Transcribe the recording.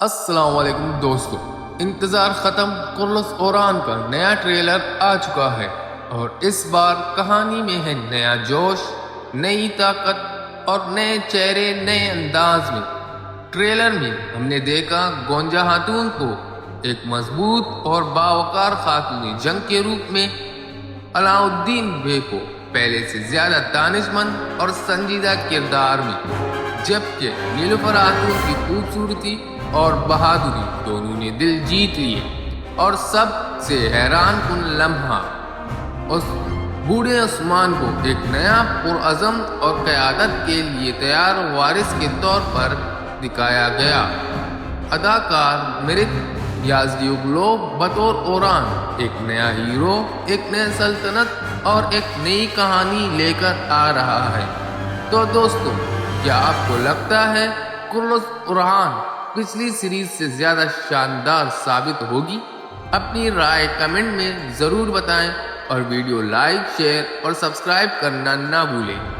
السلام علیکم دوستو، انتظار ختم، قرلس اوران کا نیا ٹریلر آ چکا ہے اور اس بار کہانی میں ہے نیا جوش، نئی طاقت اور نئے چہرے نئے انداز میں۔ ٹریلر میں ہم نے دیکھا گونجا خاتون کو ایک مضبوط اور باوقار خاتون جنگ کے روپ میں، علاء الدین بے کو پہلے سے زیادہ دانش مند اور سنجیدہ کردار میں، جبکہ نیلوفر خاتون کی خوبصورتی اور بہادری دونوں نے دل جیت لیے۔ اور سب سے حیران کن لمحہ، اس بوڑھے عثمان کو ایک نیا پرعزم اور قیادت کے لیے تیار وارث کے طور پر دکھایا گیا۔ اداکار مرت یازدیوگلو بطور اوران ایک نیا ہیرو، ایک نئی سلطنت اور ایک نئی کہانی لے کر آ رہا ہے۔ تو دوستو، کیا آپ کو لگتا ہے قرلس اوران پچھلی سیریز سے زیادہ شاندار ثابت ہوگی؟ اپنی رائے کمنٹ میں ضرور بتائیں اور ویڈیو لائک، شیئر اور سبسکرائب کرنا نہ بھولیں۔